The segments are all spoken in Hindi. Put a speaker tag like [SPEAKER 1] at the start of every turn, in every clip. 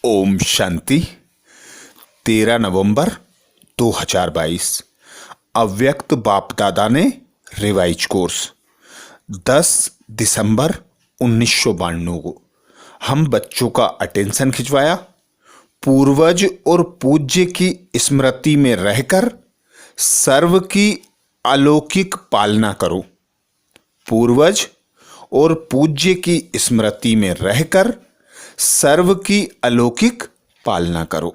[SPEAKER 1] ओम शांति। 13 नवंबर 2022 अव्यक्त बाप दादा ने रिवाइज कोर्स 10 दिसंबर 1992 को हम बच्चों का अटेंशन खिंचवाया। पूर्वज और पूज्य की स्मृति में रहकर सर्व की अलौकिक पालना करो। पूर्वज और पूज्य की स्मृति में रहकर सर्व की अलौकिक पालना करो।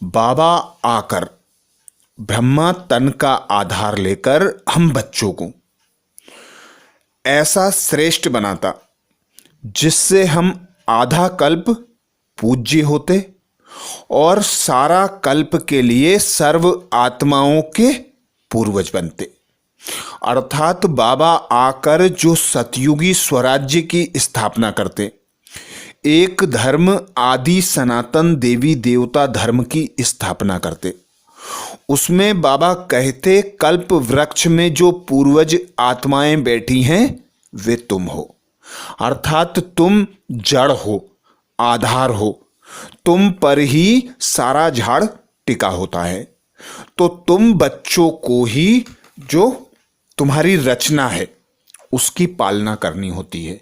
[SPEAKER 1] बाबा आकर ब्रह्मा तन का आधार लेकर हम बच्चों को ऐसा श्रेष्ठ बनाता जिससे हम आधा कल्प पूज्य होते और सारा कल्प के लिए सर्व आत्माओं के पूर्वज बनते। अर्थात बाबा आकर जो सतयुगी स्वराज्य की स्थापना करते, एक धर्म आदि सनातन देवी देवता धर्म की स्थापना करते। उसमें बाबा कहते कल्प वृक्ष में जो पूर्वज आत्माएं बैठी हैं वे तुम हो। अर्थात तुम जड़ हो, आधार हो, तुम पर ही सारा झाड़ टिका होता है। तो तुम बच्चों को ही जो तुम्हारी रचना है उसकी पालना करनी होती है,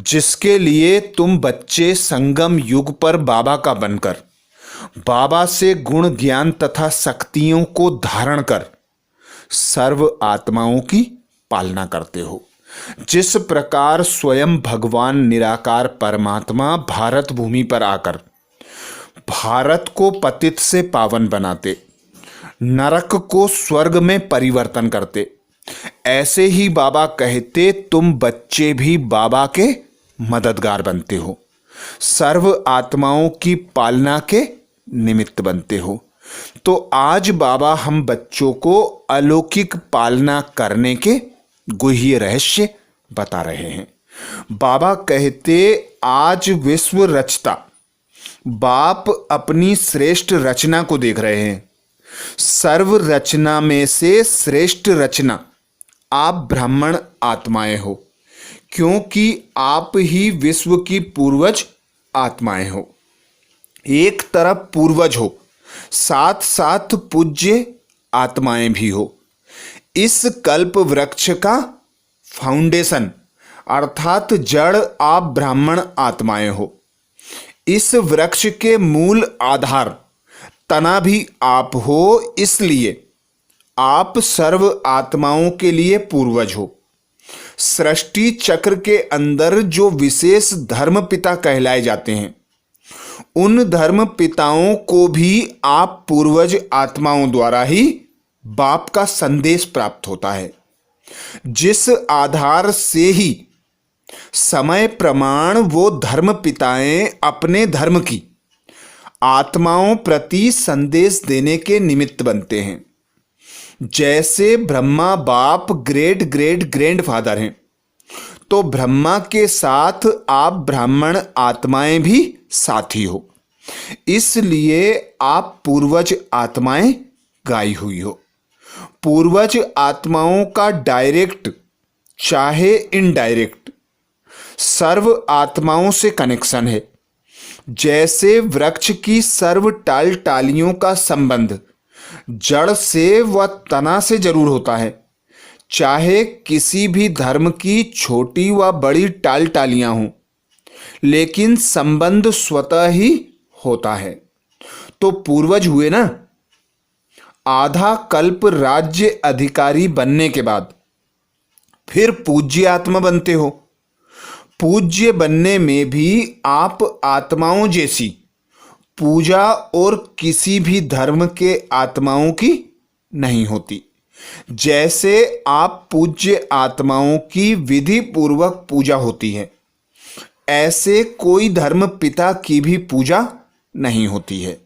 [SPEAKER 1] जिसके लिए तुम बच्चे संगम युग पर बाबा का बनकर बाबा से गुण ज्ञान तथा शक्तियों को धारण कर सर्व आत्माओं की पालना करते हो। जिस प्रकार स्वयं भगवान निराकार परमात्मा भारत भूमि पर आकर भारत को पतित से पावन बनाते, नरक को स्वर्ग में परिवर्तन करते, ऐसे ही बाबा कहते तुम बच्चे भी बाबा के मददगार बनते हो, सर्व आत्माओं की पालना के निमित्त बनते हो। तो आज बाबा हम बच्चों को अलौकिक पालना करने के गुह्य रहस्य बता रहे हैं। बाबा कहते आज विश्व रचता बाप अपनी श्रेष्ठ रचना को देख रहे हैं। सर्व रचना में से श्रेष्ठ रचना आप ब्राह्मण आत्माएं हो, क्योंकि आप ही विश्व की पूर्वज आत्माएं हो। एक तरफ पूर्वज हो, साथ साथ पूज्य आत्माएं भी हो। इस कल्प वृक्ष का फाउंडेशन अर्थात जड़ आप ब्राह्मण आत्माएं हो। इस वृक्ष के मूल आधार तना भी आप हो, इसलिए आप सर्व आत्माओं के लिए पूर्वज हो। सृष्टि चक्र के अंदर जो विशेष धर्म पिता कहलाए जाते हैं, उन धर्म पिताओं को भी आप पूर्वज आत्माओं द्वारा ही बाप का संदेश प्राप्त होता है, जिस आधार से ही समय प्रमाण वो धर्म पिताएं अपने धर्म की आत्माओं प्रति संदेश देने के निमित्त बनते हैं। जैसे ब्रह्मा बाप ग्रेट ग्रेट ग्रैंडफादर हैं, तो ब्रह्मा के साथ आप ब्राह्मण आत्माएं भी साथी हो, इसलिए आप पूर्वज आत्माएं गाई हुई हो। पूर्वज आत्माओं का डायरेक्ट चाहे इनडायरेक्ट सर्व आत्माओं से कनेक्शन है। जैसे वृक्ष की सर्व टाल टालियों का संबंध जड़ से व तना से जरूर होता है, चाहे किसी भी धर्म की छोटी व बड़ी टाल टालियां हों, लेकिन संबंध स्वतः ही होता है। तो पूर्वज हुए ना। आधा कल्प राज्य अधिकारी बनने के बाद फिर पूज्य आत्मा बनते हो। पूज्य बनने में भी आप आत्माओं जैसी पूजा और किसी भी धर्म के आत्माओं की नहीं होती। जैसे आप पूज्य आत्माओं की विधि पूर्वक पूजा होती है, ऐसे कोई धर्म पिता की भी पूजा नहीं होती है।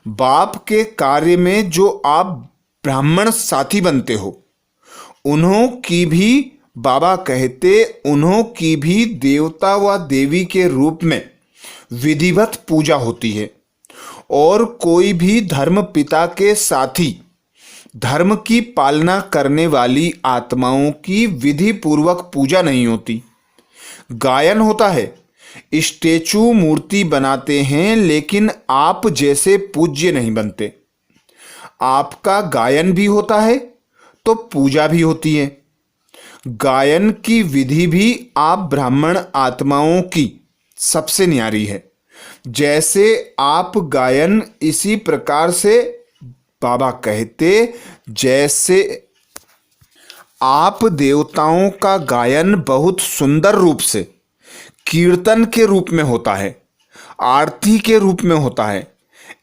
[SPEAKER 1] बाप के कार्य में जो आप ब्राह्मण साथी बनते हो, उन्हों की भी बाबा कहते उन्हों की भी देवता व देवी के रूप में विधिवत पूजा होती है। और कोई भी धर्म पिता के साथी धर्म की पालना करने वाली आत्माओं की विधि पूर्वक पूजा नहीं होती। गायन होता है, स्टेचू मूर्ति बनाते हैं, लेकिन आप जैसे पूज्य नहीं बनते। आपका गायन भी होता है तो पूजा भी होती है। गायन की विधि भी आप ब्राह्मण आत्माओं की सबसे न्यारी है। जैसे आप गायन इसी प्रकार से बाबा कहते, जैसे आप देवताओं का गायन बहुत सुंदर रूप से कीर्तन के रूप में होता है, आरती के रूप में होता है,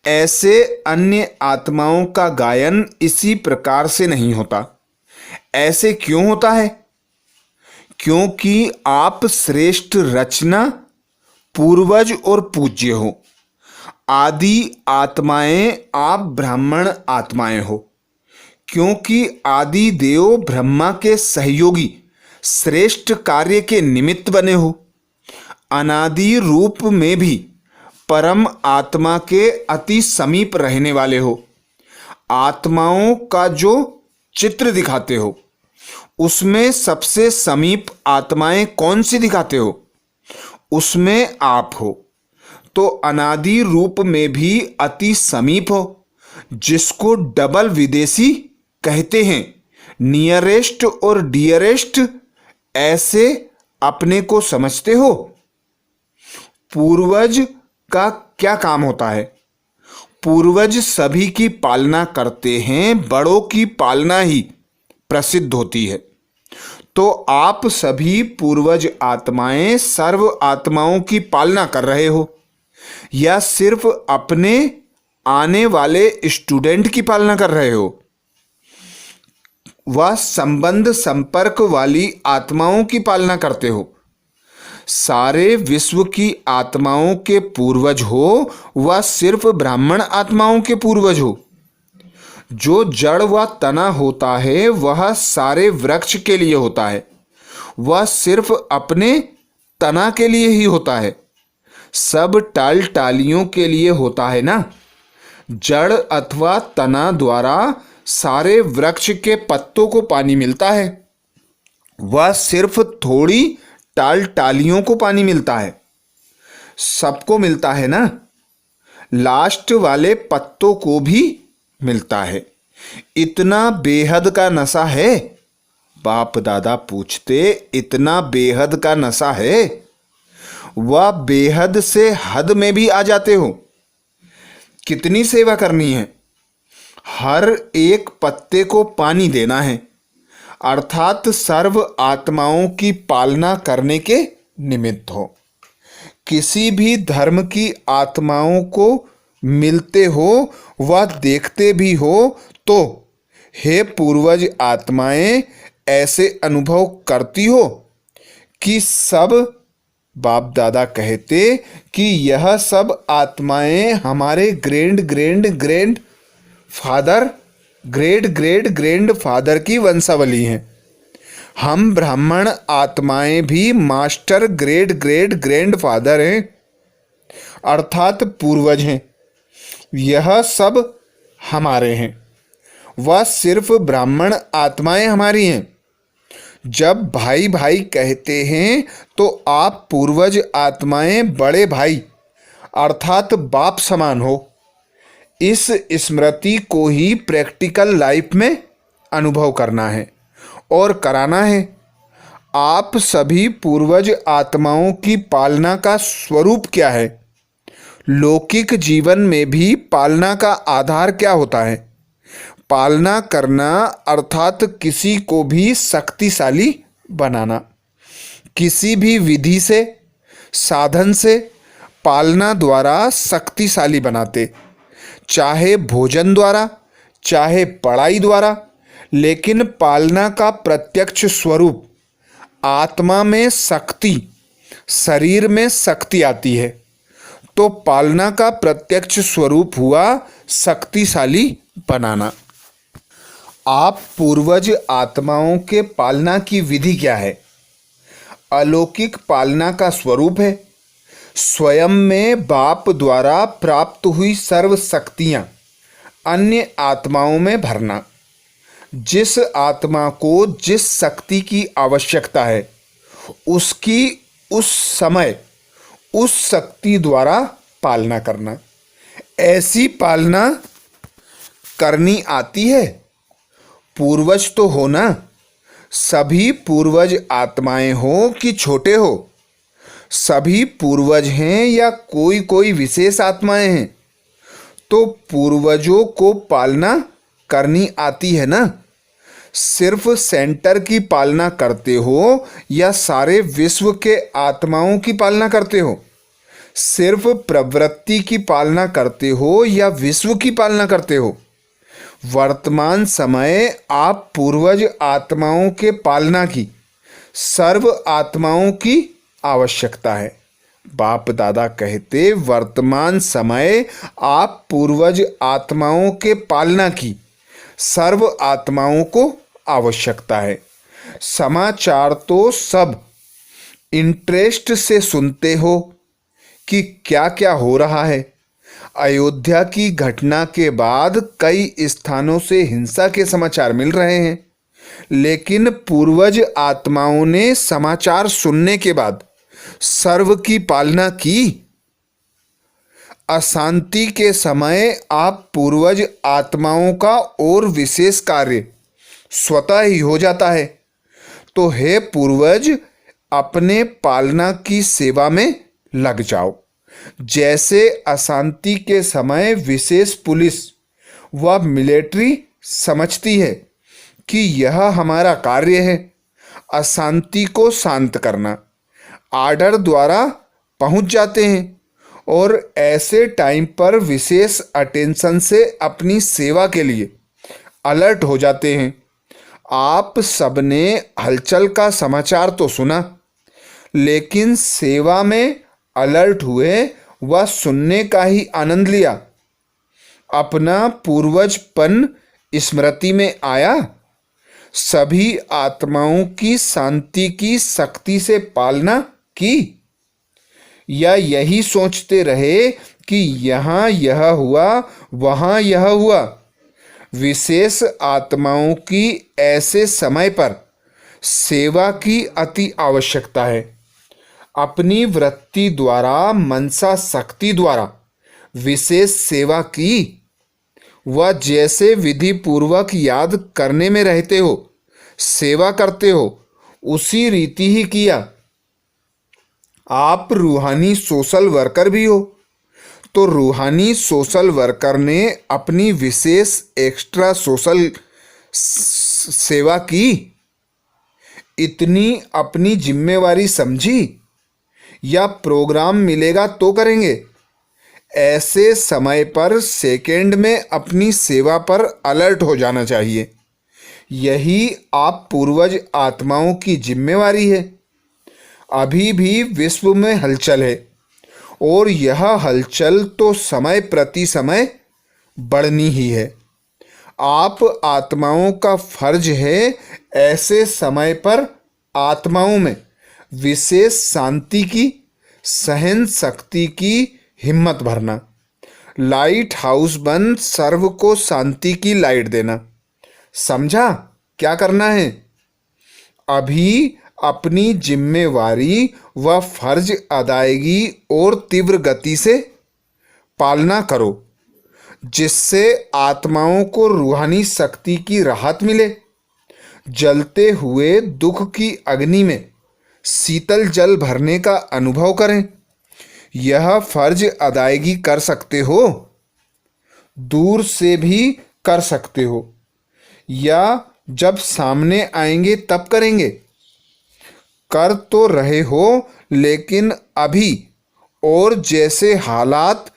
[SPEAKER 1] ऐसे अन्य आत्माओं का गायन इसी प्रकार से नहीं होता। ऐसे क्यों होता है? क्योंकि आप श्रेष्ठ रचना, पूर्वज और पूज्य हो। आदि आत्माएं आप ब्राह्मण आत्माएं हो, क्योंकि आदि देव ब्रह्मा के सहयोगी श्रेष्ठ कार्य के निमित्त बने हो। अनादि रूप में भी परम आत्मा के अति समीप रहने वाले हो। आत्माओं का जो चित्र दिखाते हो, उसमें सबसे समीप आत्माएं कौन सी दिखाते हो? उसमें आप हो। तो अनादि रूप में भी अति समीप हो, जिसको डबल विदेशी कहते हैं, नियरेस्ट और डियरेस्ट, ऐसे अपने को समझते हो। पूर्वज का क्या काम होता है? पूर्वज सभी की पालना करते हैं, बड़ों की पालना ही प्रसिद्ध होती है। तो आप सभी पूर्वज आत्माएं सर्व आत्माओं की पालना कर रहे हो, या सिर्फ अपने आने वाले स्टूडेंट की पालना कर रहे हो? वह संबंध संपर्क वाली आत्माओं की पालना करते हो। सारे विश्व की आत्माओं के पूर्वज हो, वह सिर्फ ब्राह्मण आत्माओं के पूर्वज हो। जो जड़ व तना होता है वह सारे वृक्ष के लिए होता है, वह सिर्फ अपने तना के लिए ही होता है। सब टाल टालियों के लिए होता है ना। जड़ अथवा तना द्वारा सारे वृक्ष के पत्तों को पानी मिलता है, वह सिर्फ थोड़ी टाल टालियों को पानी मिलता है। सबको मिलता है ना, लास्ट वाले पत्तों को भी मिलता है। इतना बेहद का नशा है? बाप दादा पूछते, इतना बेहद का नशा है? वह बेहद से हद में भी आ जाते हो। कितनी सेवा करनी है? हर एक पत्ते को पानी देना है, अर्थात सर्व आत्माओं की पालना करने के निमित्त हो। किसी भी धर्म की आत्माओं को मिलते हो, वह देखते भी हो तो हे पूर्वज आत्माएं, ऐसे अनुभव करती हो कि सब, बाप दादा कहते कि यह सब आत्माएं हमारे grand grand grand father, great great grand father की वंशावली हैं। हम ब्राह्मण आत्माएं भी master great great grand father हैं, अर्थात पूर्वज हैं। यह सब हमारे हैं, वह सिर्फ ब्राह्मण आत्माएं हमारी हैं। जब भाई भाई कहते हैं तो आप पूर्वज आत्माएं बड़े भाई अर्थात बाप समान हो। इस स्मृति को ही प्रैक्टिकल लाइफ में अनुभव करना है और कराना है। आप सभी पूर्वज आत्माओं की पालना का स्वरूप क्या है? लौकिक जीवन में भी पालना का आधार क्या होता है? पालना करना अर्थात किसी को भी शक्तिशाली बनाना। किसी भी विधि से, साधन से पालना द्वारा शक्तिशाली बनाते, चाहे भोजन द्वारा, चाहे पढ़ाई द्वारा। लेकिन पालना का प्रत्यक्ष स्वरूप आत्मा में शक्ति, शरीर में शक्ति आती है, तो पालना का प्रत्यक्ष स्वरूप हुआ शक्तिशाली बनाना। आप पूर्वज आत्माओं के पालना की विधि क्या है? अलौकिक पालना का स्वरूप है स्वयं में बाप द्वारा प्राप्त हुई सर्व शक्तियां अन्य आत्माओं में भरना। जिस आत्मा को जिस शक्ति की आवश्यकता है, उसकी उस समय उस शक्ति द्वारा पालना करना। ऐसी पालना करनी आती है? पूर्वज तो हो ना, सभी पूर्वज आत्माएं हो कि छोटे हो, सभी पूर्वज हैं या कोई कोई विशेष आत्माएं हैं? तो पूर्वजों को पालना करनी आती है ना? सिर्फ सेंटर की पालना करते हो या सारे विश्व के आत्माओं की पालना करते हो? सिर्फ प्रवृत्ति की पालना करते हो या विश्व की पालना करते हो? वर्तमान समय आप पूर्वज आत्माओं के पालना की सर्व आत्माओं की आवश्यकता है। बाप दादा कहते वर्तमान समय आप पूर्वज आत्माओं के पालना की सर्व आत्माओं को आवश्यकता है। समाचार तो सब इंटरेस्ट से सुनते हो कि क्या क्या हो रहा है। अयोध्या की घटना के बाद कई स्थानों से हिंसा के समाचार मिल रहे हैं, लेकिन पूर्वज आत्माओं ने समाचार सुनने के बाद सर्व की पालना की। अशांति के समय आप पूर्वज आत्माओं का और विशेष कार्य स्वतः ही हो जाता है। तो हे पूर्वज, अपने पालना की सेवा में लग जाओ। जैसे अशांति के समय विशेष पुलिस व मिलिट्री समझती है कि यह हमारा कार्य है अशांति को शांत करना, आर्डर द्वारा पहुंच जाते हैं और ऐसे टाइम पर विशेष अटेंशन से अपनी सेवा के लिए अलर्ट हो जाते हैं। आप सबने हलचल का समाचार तो सुना, लेकिन सेवा में अलर्ट हुए व सुनने का ही आनंद लिया। अपना पूर्वजपन स्मृति में आया। सभी आत्माओं की शांति की शक्ति से पालना की, या यही सोचते रहे कि यहाँ यह हुआ वहाँ यह हुआ। विशेष आत्माओं की ऐसे समय पर सेवा की अति आवश्यकता है। अपनी वृत्ति द्वारा, मनसा शक्ति द्वारा विशेष सेवा की। वह जैसे विधि पूर्वक याद करने में रहते हो, सेवा करते हो, उसी रीति ही किया। आप रूहानी सोशल वर्कर भी हो, तो रूहानी सोशल वर्कर ने अपनी विशेष एक्स्ट्रा सोशल सेवा की। इतनी अपनी जिम्मेवारी समझी या प्रोग्राम मिलेगा तो करेंगे? ऐसे समय पर सेकेंड में अपनी सेवा पर अलर्ट हो जाना चाहिए। यही आप पूर्वज आत्माओं की जिम्मेवारी है। अभी भी विश्व में हलचल है और यह हलचल तो समय प्रति समय बढ़नी ही है। आप आत्माओं का फर्ज है ऐसे समय पर आत्माओं में विशेष शांति की, सहन शक्ति की हिम्मत भरना। लाइट हाउस बन सर्व को शांति की लाइट देना। समझा क्या करना है? अभी अपनी जिम्मेवारी व फर्ज अदायगी और तीव्र गति से पालना करो, जिससे आत्माओं को रूहानी शक्ति की राहत मिले। जलते हुए दुख की अग्नि में शीतल जल भरने का अनुभव करें। यह फर्ज अदायगी कर सकते हो, दूर से भी कर सकते हो, या जब सामने आएंगे तब करेंगे। कर तो रहे हो, लेकिन अभी और जैसे हालात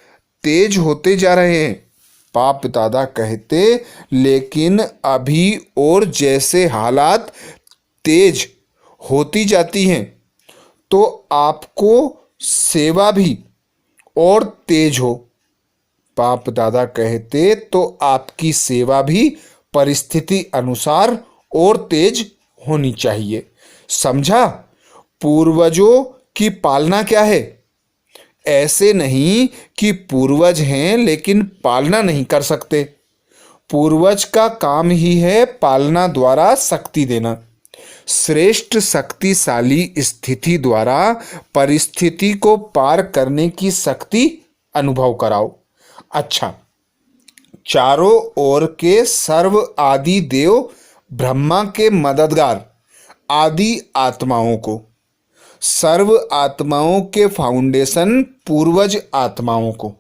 [SPEAKER 1] तेज होते जा रहे हैं। बाप दादा कहते लेकिन अभी और जैसे हालात तेज होती जाती हैं, तो आपको सेवा भी और तेज हो। बाप दादा कहते तो आपकी सेवा भी परिस्थिति अनुसार और तेज होनी चाहिए। समझा? पूर्वजों की पालना क्या है? ऐसे नहीं कि पूर्वज हैं लेकिन पालना नहीं कर सकते। पूर्वज का काम ही है पालना द्वारा शक्ति देना। श्रेष्ठ शक्तिशाली स्थिति द्वारा परिस्थिति को पार करने की शक्ति अनुभव कराओ। अच्छा, चारों ओर के सर्व आदि देव ब्रह्मा के मददगार आदि आत्माओं को, सर्व आत्माओं के फाउंडेशन पूर्वज आत्माओं को,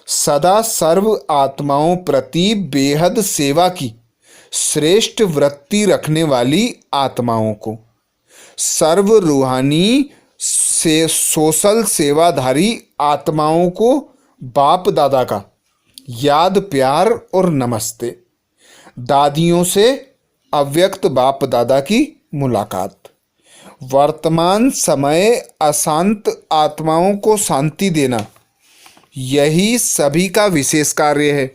[SPEAKER 1] सदा सर्व आत्माओं प्रति बेहद सेवा की श्रेष्ठ वृत्ति रखने वाली आत्माओं को, सर्व रूहानी से सोशल सेवाधारी आत्माओं को बाप दादा का याद प्यार और नमस्ते। दादियों से अव्यक्त बाप दादा की मुलाकात। वर्तमान समय अशांत आत्माओं को शांति देना, यही सभी का विशेष कार्य है।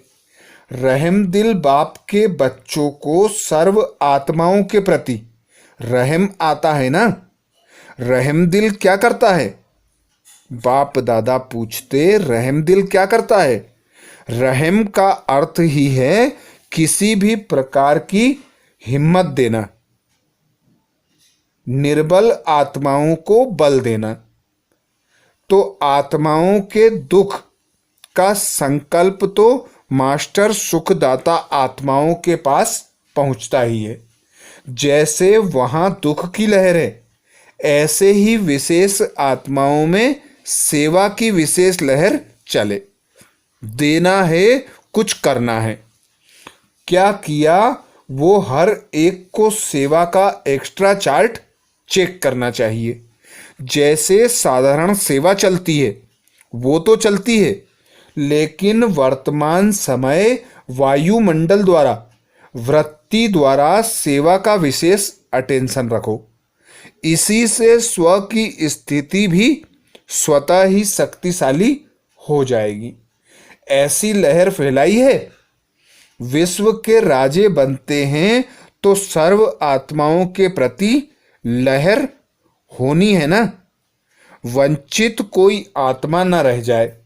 [SPEAKER 1] रहम दिल बाप के बच्चों को सर्व आत्माओं के प्रति रहम आता है ना। रहम दिल क्या करता है? बाप दादा पूछते, रहम दिल क्या करता है? रहम का अर्थ ही है किसी भी प्रकार की हिम्मत देना, निर्बल आत्माओं को बल देना। तो आत्माओं के दुख का संकल्प तो मास्टर सुखदाता आत्माओं के पास पहुंचता ही है। जैसे वहां दुख की लहर है, ऐसे ही विशेष आत्माओं में सेवा की विशेष लहर चले। देना है, कुछ करना है। क्या किया, वो हर एक को सेवा का एक्स्ट्रा चार्ट चेक करना चाहिए। जैसे साधारण सेवा चलती है वो तो चलती है, लेकिन वर्तमान समय वायुमंडल द्वारा वृत्ति द्वारा सेवा का विशेष अटेंशन रखो। इसी से स्व की स्थिति भी स्वतः ही शक्तिशाली हो जाएगी। ऐसी लहर फैलाई है, विश्व के राजे बनते हैं तो सर्व आत्माओं के प्रति लहर होनी है ना। वंचित कोई आत्मा न रह जाए।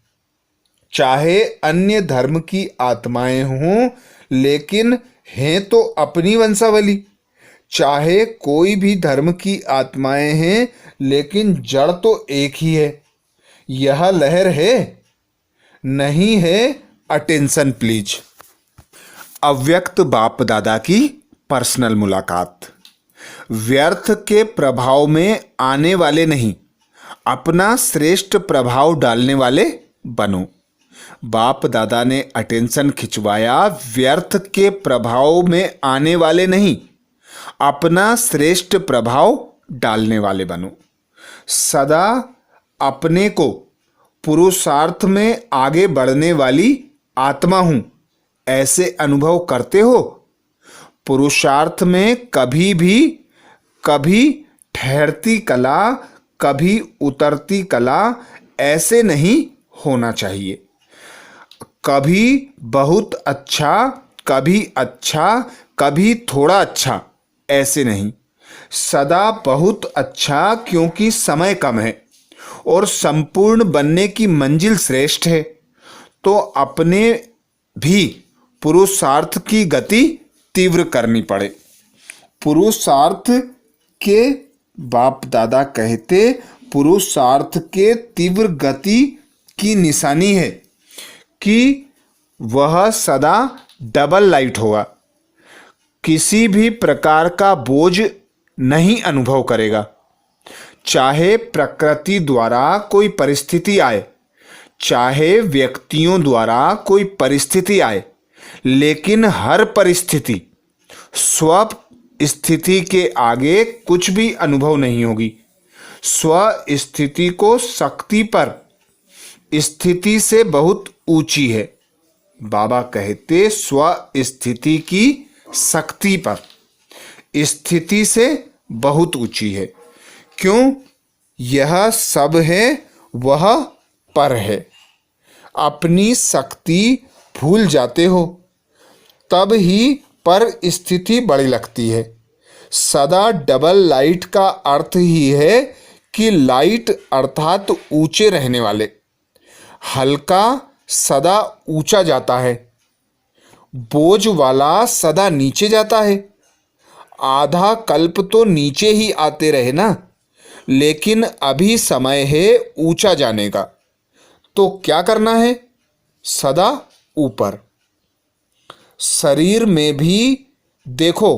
[SPEAKER 1] चाहे अन्य धर्म की आत्माएं हों, लेकिन हैं तो अपनी वंशावली। चाहे कोई भी धर्म की आत्माएं हैं, लेकिन जड़ तो एक ही है। यह लहर है, नहीं है? Attention please. अव्यक्त बाप दादा की पर्सनल मुलाकात। व्यर्थ के प्रभाव में आने वाले नहीं, अपना श्रेष्ठ प्रभाव डालने वाले बनो। बाप दादा ने अटेंशन खिंचवाया, व्यर्थ के प्रभाव में आने वाले नहीं, अपना श्रेष्ठ प्रभाव डालने वाले बनो। सदा अपने को पुरुषार्थ में आगे बढ़ने वाली आत्मा हूं, ऐसे अनुभव करते हो। पुरुषार्थ में कभी ठहरती कला, कभी उतरती कला ऐसे नहीं होना चाहिए। कभी बहुत अच्छा, कभी थोड़ा अच्छा, ऐसे नहीं। सदा बहुत अच्छा, क्योंकि समय कम है और संपूर्ण बनने की मंजिल श्रेष्ठ है। तो अपने भी पुरुषार्थ की गति तीव्र करनी पड़े। पुरुषार्थ के बाप दादा कहते, पुरुषार्थ के तीव्र गति की निशानी है कि वह सदा डबल लाइट होगा। किसी भी प्रकार का बोझ नहीं अनुभव करेगा। चाहे प्रकृति द्वारा कोई परिस्थिति आए, चाहे व्यक्तियों द्वारा कोई परिस्थिति आए, लेकिन हर परिस्थिति स्व स्थिति के आगे कुछ भी अनुभव नहीं होगी। स्व स्थिति को शक्ति पर स्थिति से बहुत ऊंची है। बाबा कहते, स्व स्थिति की शक्ति पर स्थिति से बहुत ऊंची है। क्यों? यह सब है, वह पर है। अपनी शक्ति भूल जाते हो, तब ही पर स्थिति बड़ी लगती है। सदा डबल लाइट का अर्थ ही है कि लाइट अर्थात ऊंचे रहने वाले। हल्का सदा ऊंचा जाता है, बोझ वाला सदा नीचे जाता है। आधा कल्प तो नीचे ही आते रहे ना, लेकिन अभी समय है ऊंचा जाने का। तो क्या करना है? सदा ऊपर। शरीर में भी देखो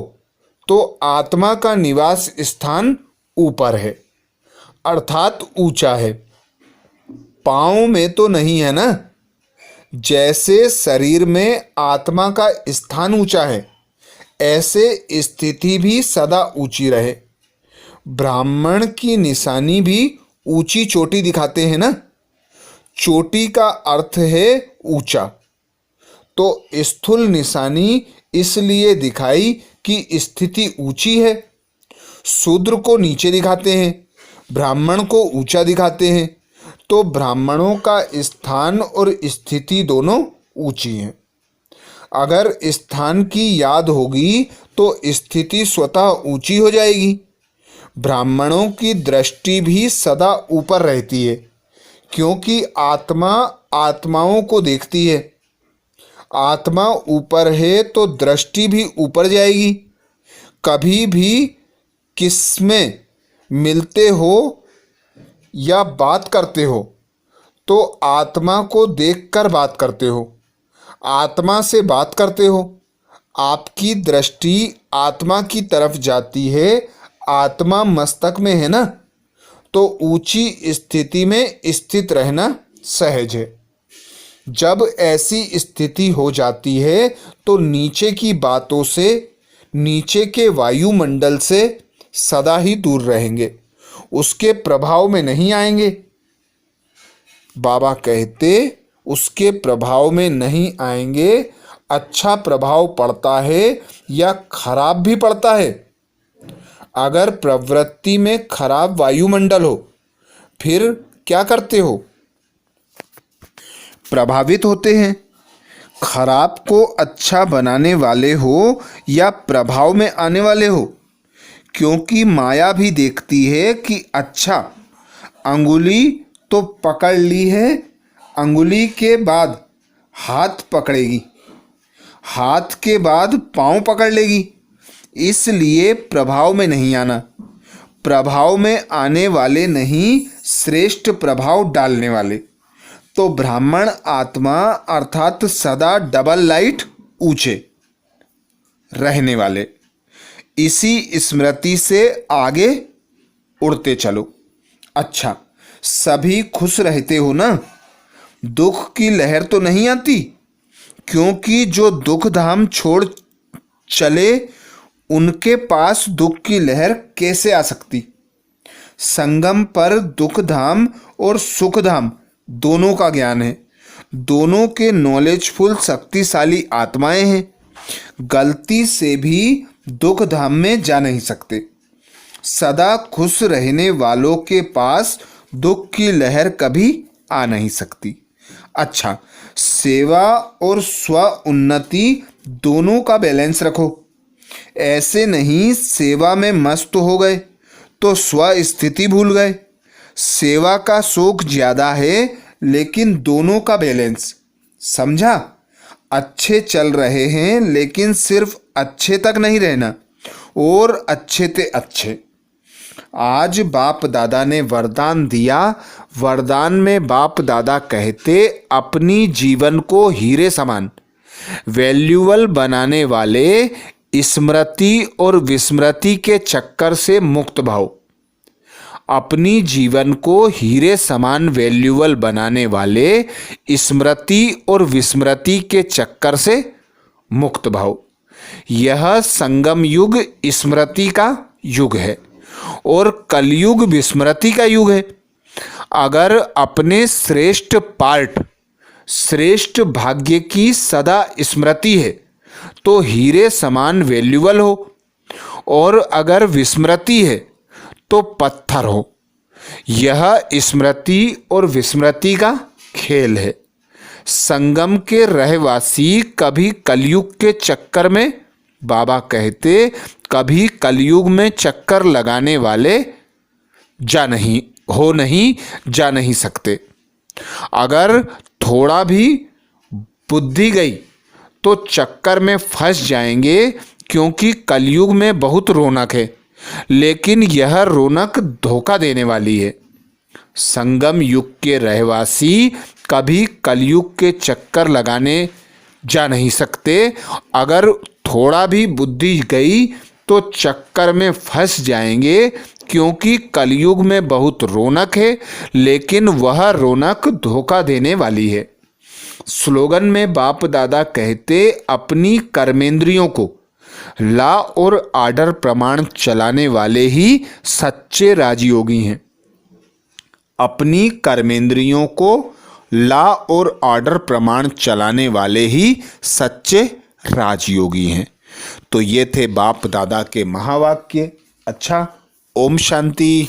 [SPEAKER 1] तो आत्मा का निवास स्थान ऊपर है, अर्थात ऊंचा है। पाँव में तो नहीं है ना। जैसे शरीर में आत्मा का स्थान ऊंचा है, ऐसे स्थिति भी सदा ऊंची रहे। ब्राह्मण की निशानी भी ऊंची चोटी दिखाते हैं ना। चोटी का अर्थ है ऊंचा। तो स्थूल निशानी इसलिए दिखाई कि स्थिति ऊंची है। शूद्र को नीचे दिखाते हैं, ब्राह्मण को ऊंचा दिखाते हैं। तो ब्राह्मणों का स्थान और स्थिति दोनों ऊंची हैं। अगर स्थान की याद होगी तो स्थिति स्वतः ऊंची हो जाएगी। ब्राह्मणों की दृष्टि भी सदा ऊपर रहती है, क्योंकि आत्मा आत्माओं को देखती है। आत्मा ऊपर है तो दृष्टि भी ऊपर जाएगी। कभी भी किसमें मिलते हो या बात करते हो तो आत्मा को देखकर बात करते हो, आत्मा से बात करते हो। आपकी दृष्टि आत्मा की तरफ जाती है, आत्मा मस्तक में है ना। तो ऊंची स्थिति में स्थित रहना सहज है। जब ऐसी स्थिति हो जाती है तो नीचे की बातों से, नीचे के वायुमंडल से सदा ही दूर रहेंगे, उसके प्रभाव में नहीं आएंगे। बाबा कहते उसके प्रभाव में नहीं आएंगे। अच्छा प्रभाव पड़ता है या खराब भी पड़ता है। अगर प्रवृत्ति में खराब वायुमंडल हो, फिर क्या करते हो? प्रभावित होते हैं। खराब को अच्छा बनाने वाले हो या प्रभाव में आने वाले हो, क्योंकि माया भी देखती है कि अच्छा अंगुली तो पकड़ ली है, अंगुली के बाद हाथ पकड़ेगी, हाथ के बाद पाँव पकड़ लेगी। इसलिए प्रभाव में नहीं आना। प्रभाव में आने वाले नहीं, श्रेष्ठ प्रभाव डालने वाले। तो ब्राह्मण आत्मा अर्थात सदा डबल लाइट ऊंचे रहने वाले। इसी स्मृति से आगे उड़ते चलो। अच्छा, सभी खुश रहते हो ना? दुख की लहर तो नहीं आती, क्योंकि जो दुख धाम छोड़ चले उनके पास दुख की लहर कैसे आ सकती? संगम पर दुख धाम और सुख धाम दोनों का ज्ञान है। दोनों के नॉलेजफुल शक्तिशाली आत्माएं हैं। गलती से भी दुख धाम में जा नहीं सकते। सदा खुश रहने वालों के पास दुख की लहर कभी आ नहीं सकती। अच्छा, सेवा और स्व उन्नति दोनों का बैलेंस रखो। ऐसे नहीं सेवा में मस्त हो गए तो स्व स्थिति भूल गए। सेवा का शौक ज्यादा है, लेकिन दोनों का बैलेंस समझा। अच्छे चल रहे हैं, लेकिन सिर्फ अच्छे तक नहीं रहना, और अच्छे ते अच्छे। आज बाप दादा ने वरदान दिया। वरदान में बाप दादा कहते अपनी जीवन को हीरे समान वैल्यूएबल बनाने वाले स्मृति और विस्मृति के चक्कर से मुक्त भाव। अपनी जीवन को हीरे समान वैल्यूएबल बनाने वाले स्मृति और विस्मृति के चक्कर से मुक्त भाव। यह संगम युग स्मृति का युग है और कलयुग विस्मृति का युग है। अगर अपने श्रेष्ठ पार्ट, श्रेष्ठ भाग्य की सदा स्मृति है तो हीरे समान वैल्यूएबल हो, और अगर विस्मृति है तो पत्थर हो। यह स्मृति और विस्मृति का खेल है। संगम के रहवासी कभी कलयुग के चक्कर में, बाबा कहते कभी कलयुग में चक्कर लगाने वाले जा नहीं सकते। अगर थोड़ा भी बुद्धि गई तो चक्कर में फंस जाएंगे, क्योंकि कलयुग में बहुत रौनक है, लेकिन यह रौनक धोखा देने वाली है। संगम युग के रहवासी कभी कलयुग के चक्कर लगाने जा नहीं सकते। अगर थोड़ा भी बुद्धि गई तो चक्कर में फंस जाएंगे, क्योंकि कलयुग में बहुत रौनक है, लेकिन वह रौनक धोखा देने वाली है। स्लोगन में बाप दादा कहते, अपनी कर्मेंद्रियों को लॉ और ऑर्डर प्रमाण चलाने वाले ही सच्चे राजयोगी हैं। अपनी कर्मेंद्रियों को लॉ और ऑर्डर प्रमाण चलाने वाले ही सच्चे राजयोगी हैं। तो ये थे बाप दादा के महावाक्य। अच्छा, ओम शांति।